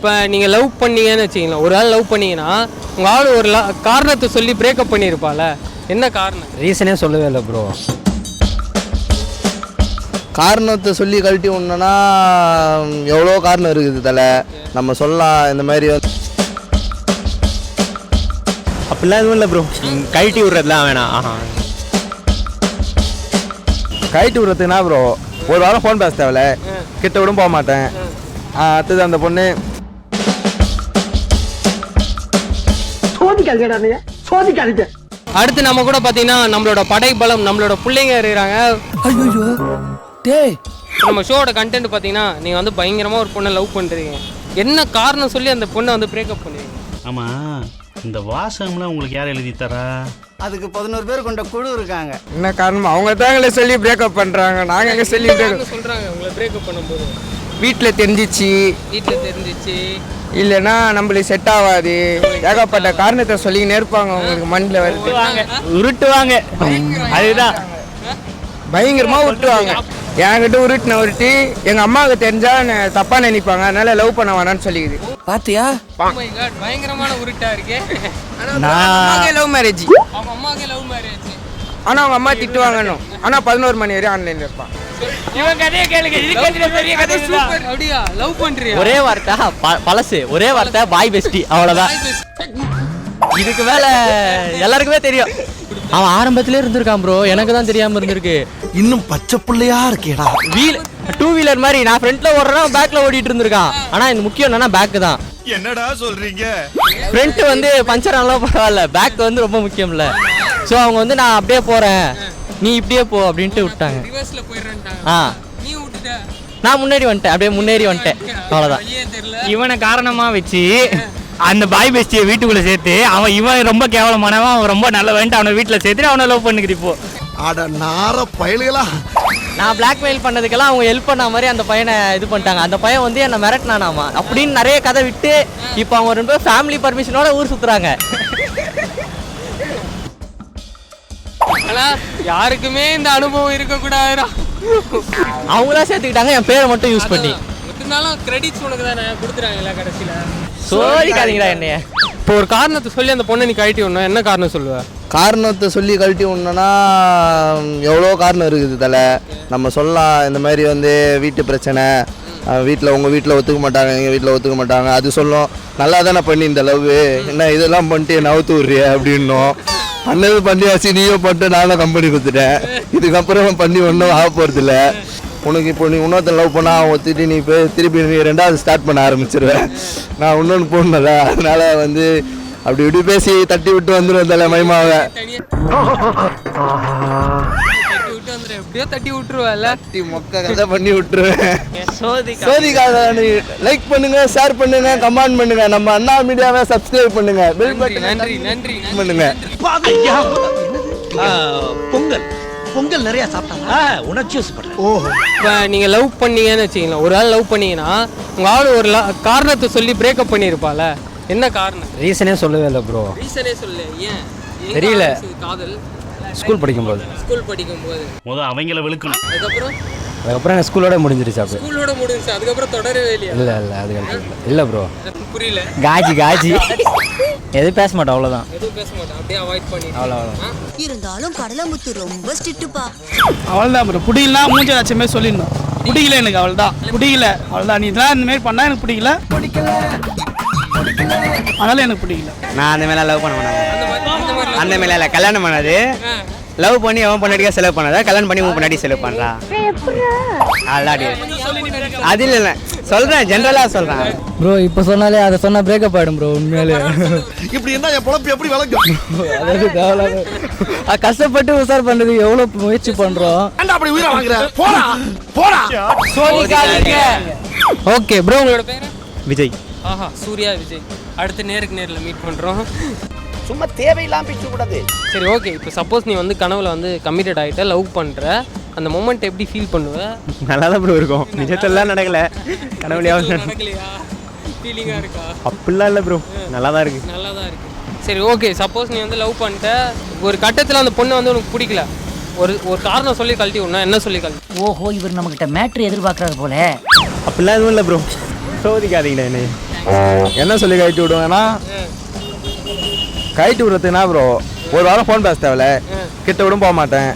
இப்போ நீங்கள் லவ் பண்ணீங்கன்னு வச்சிங்களேன், ஒரு ஆள் லவ் பண்ணீங்கன்னா உங்கள் ஆள் ஒரு காரணத்தை சொல்லி பிரேக்கப் பண்ணியிருப்பால, என்ன காரணம்? ரீசனே சொல்லவே இல்லை ப்ரோ. காரணத்தை சொல்லி கழட்டி ஒன்றுனா எவ்வளோ காரணம் இருக்குது தலை, நம்ம சொல்லலாம். இந்த மாதிரி அப்படிலாம் எதுவும் இல்லை ப்ரோ. கழட்டி விட்றதுலாம் வேணாம். கழட்டி விட்றதுக்குனா ப்ரோ ஒரு வாரம் ஃபோன் பேச தேவையில்ல, கிட்ட விட போக மாட்டேன். அடுத்தது அந்த பொண்ணு சோதிக்காதீங்க. அடுத்து நம்ம கூட பார்த்தீங்கன்னா நம்மளோட படைபலம், நம்மளோட பிள்ளைங்க இருக்கிறாங்க. ஐயோ டேய், நம்ம ஷோட கண்டென்ட் பார்த்தீங்கன்னா நீங்கள் வந்து பயங்கரமாக ஒரு பொண்ணை லவ் பண்ணுறீங்க, என்ன காரணம் சொல்லி அந்த பொண்ணை வந்து பிரேக்கப் பண்ணுவீங்க? ஆமாம், இந்த வாசகம்லாம் உங்களுக்கு யார் எழுதி தரா? அதுக்கு 11 பேர் கொண்ட குழு இருக்காங்க. என்ன காரணம்? அவங்க தாங்களே சொல்லி பிரேக்கப் பண்ணுறாங்க, நாங்கள் எங்கே சொல்லி சொல்கிறாங்க உங்களை பிரேக்கப் பண்ணும்போது? வீட்டில் தெரிஞ்சிச்சு, இல்லைன்னா நம்மளுக்கு செட் ஆகாது, ஏகப்பட்ட காரணத்தை சொல்லிக்கினே இருப்பாங்க. அவங்களுக்கு மண்ணில் வருது, உருட்டுவாங்க. அதுதான் பயங்கரமாக உருட்டுவாங்க. என்கிட்ட உருட்டு எங்கள் அம்மாவுக்கு தெரிஞ்சா தப்பாக நினைப்பாங்க, அதனால லவ் பண்ண வேணான்னு சொல்லிக்குது. பாத்தியா, பயங்கரமான உருட்டா இருக்கே. லவ் மேரேஜ், அவங்க அம்மாவுக்கு லவ் மேரேஜ். ஆனால் அவங்க அம்மா திட்டுவாங்கன்னு, ஆனால் 11 மணி வரையும் ஆன்லைனில் இருப்பான். லவ் பண்றியா? ஒரே வார்த்தை பழசு, ஒரே வார்த்தை பாய் பெஸ்டி, அவ்வளோதான். இதுக்கு மேல எல்லாருக்குமே தெரியும். அவன் ஆரம்பத்திலே இருந்திருக்கான் ப்ரோ, எனக்கு தான் தெரியாம இருந்திருக்கு. இன்னும் பச்சை பிள்ளையா இருக்கேடா. டூ வீலர் மாதிரி நான் ஃப்ரண்ட்ல ஓடுறேன், பேக்ல ஓடிட்டு இருந்திருக்கான். ஆனா இந்த முக்கியம் என்னன்னா பேக் தான். என்னடா சொல்றீங்க? ஃப்ரண்ட் வந்து பஞ்சர் ஆனாலும் பரவாயில்ல, பேக் வந்து ரொம்ப முக்கியம்ல. ஸோ அவங்க வந்து நான் அப்படியே போறேன், நீ இப்படியே போ அப்படின்ட்டு விட்டாங்க. நீ விட்டுட்ட, நான் முன்னாடி வந்துட்டேன், அப்படியே முன்னேறி வந்துட்டேன், அவ்வளோதான். இவனை காரணமா வச்சு அந்த பாய் பெஸ்டியை வீட்டுக்குள்ள சேர்த்து இவன் ரொம்ப கேவலமானவன், அவன் ரொம்ப நல்லவன்ட்டு அவனை வீட்டில் சேர்த்து அவனை லவ் பண்ணிக்கிட்டு இப்போ. அட நார பயலுகளா. நான் பிளாக்மெயில் பண்ணதுக்கெல்லாம் அவங்க ஹெல்ப் பண்ண மாதிரி அந்த பையனை இது பண்ணிட்டாங்க. அந்த பையன் வந்து என்னை மிரட்டினானாமா அப்படின்னு நிறைய கதை விட்டு இப்போ அவங்க 2 பேரும் ஃபேமிலி பர்மிஷனோட ஊர் சுற்றுறாங்க. யாருக்குமே இந்த அனுபவம் இருக்கக்கூடாதுடா. அவங்களா சேர்த்துக்கிட்டாங்க என் பேரை மட்டும் யூஸ் பண்ணி. இருந்தாலும் கிரெடிட்ஸ் உனக்கு தானே கொடுத்துறாங்கல்ல கடைசியில். சோதிக்காதீங்களா என்னைய. இப்போ ஒரு காரணத்தை சொல்லி அந்த பொண்ணை நீ கழட்டி விடணும், என்ன காரணம் சொல்லுவேன்? காரணத்தை சொல்லி கழட்டி ஒன்றுனா எவ்வளோ காரணம் இருக்குது தலை, நம்ம சொல்லலாம். இந்த மாதிரி வந்து வீட்டு பிரச்சனை, வீட்டில் உங்கள் வீட்டில் ஒத்துக்க மாட்டாங்க, எங்கள் வீட்டில் ஒத்துக்க மாட்டாங்க, அது சொல்லும். நல்லா தானே பண்ணி இந்த லவ், என்ன இதெல்லாம் பண்ணிட்டு நவுத்து விட்றிய அப்படின்னும். பண்ணது பண்ணி வச்சு நீயும் பண்ணிட்டு நானும் கம்பெனி கொடுத்துட்டேன், இதுக்கப்புறம் பண்ணி ஒன்றும் ஆக போகிறதில்ல. உனக்கு இப்போ நீ இன்னொருத்தன் லவ் பண்ணால் ஒத்துட்டு நீ போய் திருப்பி நீ 2வது ஸ்டார்ட் பண்ண ஆரம்பிச்சிருவேன். நான் இன்னொன்று போடணும்ல, அதனால் வந்து அப்படி இப்படி பேசி தட்டி விட்டு வந்துடுவேன் தலை மைமாவை. எப்படியோ தட்டி விட்டுருவேன்ல, மொக்க கதை பண்ணி விட்டுருவேன். சோதிக்காத. லைக் பண்ணுங்க, ஷேர் பண்ணுங்க, கமெண்ட் பண்ணுங்க, நம்ம அண்ணா மீடியாவை சப்ஸ்கிரைப் பண்ணுங்க, பெல் பட்டன் நன்றி நன்றி பண்ணுங்க. பொங்கல் நிறைய சாப்பிட்டாங்க, உணர்ச்சி வசப்படுறேன். இப்போ நீங்கள் லவ் பண்ணீங்கன்னு வச்சிங்களேன், ஒரு ஆள் லவ் பண்ணீங்கன்னா உங்கள் ஆள் ஒரு காரணத்தை சொல்லி பிரேக்கப் பண்ணியிருப்பால, என்ன காரணம்? ரீசனே சொல்லவே இல்லை ப்ரோ. ரீசனே சொல்லு. ஏன் தெரியல. காதல் ஸ்கூல் படிக்கும்போது முதல் அவங்கள வெளுக்கணும். அதுக்கப்புறம் நான் ஸ்கூலோட முடிஞ்சிருச்சு. அப்போ ஸ்கூலோட முடிஞ்சிச்சு, அதுக்கப்புறம் தொடரவே இல்லையா? இல்லை அது இல்லை ப்ரோ. புரியல. காஜி எதுவும் பேச மாட்டோம், அவ்வளோதான். எதுவும் பேச மாட்டேன், அப்படியே அவாய்ட் பண்ணி. அவ்வளோ இருந்தாலும் கடலமுத்து ரொம்ப ஸ்ட்ரிக்ட்டுப்பா. அவள்தான் ப்ரோ, பிடிக்கலனா மூஞ்ச லட்சமே சொல்லிடணும். பிடிக்கல எனக்கு, அவள்தான் பிடிக்கல, அவள்தான். நீ இதெல்லாம் இந்த மாதிரி பண்ணா எனக்கு பிடிக்கல, அதனால எனக்கு பிடிக்கல. நான் அந்த மாதிரிலாம் லவ் பண்ண மாட்டேன். அந்த மாதிரிலாம் இல்லை, கல்யாணம் பண்ணாது. லவ் பண்ணி அவன் பொண்டாட்டியாக செலவு பண்ணாதா, கல்யாணம் பண்ணி உன் பொண்டாட்டி செலவு பண்ணுறா. அது இல்லை சொல்கிறேன், ஜென்ரலாக சொல்கிறேன் ப்ரோ. இப்போ சொன்னாலே அதை சொன்னால் பிரேக்கப் ஆகிடும் ப்ரோ. உண்மையிலே இப்படி என்ன என் பொழப்பு எப்படி வளர்க்கும்? அதாவது தேவையில்லாத கஷ்டப்பட்டு உசார் பண்ணுறது எவ்வளோ முயற்சி பண்ணுறோம். அப்படி உயிரை வாங்குற போடா போடா. ஓகே ப்ரோ, உங்களோட பேர்? விஜய். ஆஹா, சூர்யா விஜய். அடுத்து நேரில் மீட் பண்ணுறோம். சும்மா தேவையில்லாம பேச கூடாது. சரி ஓகே, இப்போ சப்போஸ் நீ வந்து கனவுல வந்து கமிட்டட் ஆகிட்ட, லவ் பண்ணுற, அந்த மொமெண்ட் எப்படி ஃபீல் பண்ணுவேன்? நல்லா தான் ப்ரோ இருக்கும். நிஜத்தெல்லாம் நடக்கலை, கனவுலையாவது நடக்கலையா? ஃபீலிங்காக இருக்கா? அப்படிலாம் இல்லை ப்ரோ, நல்லா தான் இருக்குது. நல்லா தான் இருக்குது. சரி ஓகே, சப்போஸ் நீ வந்து லவ் பண்ணிட்ட, ஒரு கட்டத்தில் அந்த பொண்ணு வந்து உனக்கு பிடிக்கல, ஒரு காரணம் சொல்லி கழட்டி விடணும், என்ன சொல்லி கழட்டி? ஓஹோ, இவர் நம்மகிட்ட மேட்ரு எதிர்பார்க்கறாரு போல. அப்படிலாம் எதுவும் இல்லை ப்ரோ. சோதிக்காதீங்களா என்ன. என்ன சொல்லி கழட்டி விடுவேன்னா கழட்டி விடுறதுனா ப்ரோ ஒரு வாரம் ஃபோன் பேச தேவையில்ல, கிட்ட விடும் போக மாட்டேன்.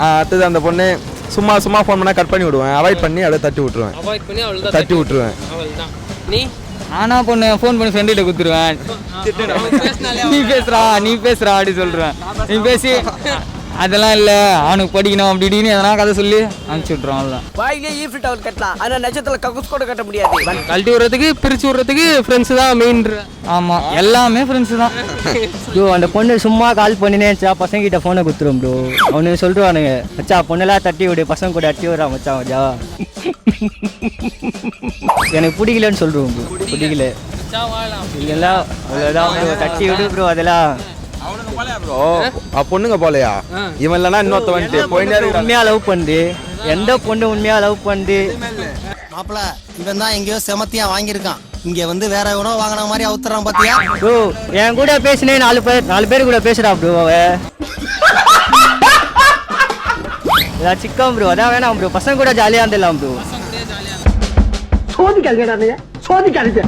அடுத்தது அந்த பொண்ணு சும்மா சும்மா ஃபோன் பண்ணால் கட் பண்ணி விடுவேன், அவாய்ட் பண்ணி அப்படியே தட்டி விட்ருவேன். அவாய்ட் பண்ணி அவள்தான் தட்டி விட்ருவேன். அவள்தான். நீ ஆனா பொண்ணு ஃபோன் பண்ணி ஃப்ரெண்ட்ட குத்துருவேன். நீ பேசுறா அப்படி சொல்றேன். நீ பேசி அதெல்லாம் இல்ல அவனுக்கு படிக்கணும் அப்படி இப்படின்னு எதனா கதை சொல்லி அனுப்பிச்சு விட்ருவான். அவ்வளோதான். வாயிலே ஈஃபில் டவர் கட்டலாம், ஆனா நட்சத்திர கக்கூஸ் கூட கட்ட முடியாது. கழட்டி விடுறதுக்கு பிரிச்சு விடுறதுக்கு ஃப்ரெண்ட்ஸ் தான் மெயின். ஆமா எல்லாமே ஃப்ரெண்ட்ஸ் தான். ப்ரோ அந்த பொண்ணு சும்மா கால் பண்ணினேச்சா பசங்க கிட்ட ஃபோனை குத்துரும் ப்ரோ. அவனுக்கு சொல்லிடுவானுங்க மச்சா பொண்ணெல்லாம் தட்டி விடு, பசங்க கூட அட்டி விடுறா மச்சான் மச்சா. எனக்கு பிடிக்கலன்னு சொல்றோம் ப்ரோ. பிடிக்கல இதெல்லாம் அவ்வளோதான் ப்ரோ. தட்டி விடு ப்ரோ. அதெல்லாம் பொண்ணுங்க போலையா இவன் இல்லைன்னா இன்னொருத்த வந்துட்டு போயிட்டே உண்மையா லவ் பண்ணுது. எந்த பொண்ணு உண்மையா லவ் பண்ணுது? மாப்பிள இவன் தான் எங்கேயோ செமத்தியா வாங்கியிருக்கான், இங்க வந்து வேற எவனோ வாங்கின மாதிரி அவுத்துறான் பாத்தியா. ப்ரோ என் கூட பேசினே 4 பேர் கூட பேசுறா ப்ரோ. ஏதாவது சிக்கம் ப்ரோ. அதான் வேணாம் ப்ரோ. பசங்க கூட ஜாலியாக இருந்துடலாம் ப்ரோ. சோதிக்காதீங்க சோதிக்காதீங்க.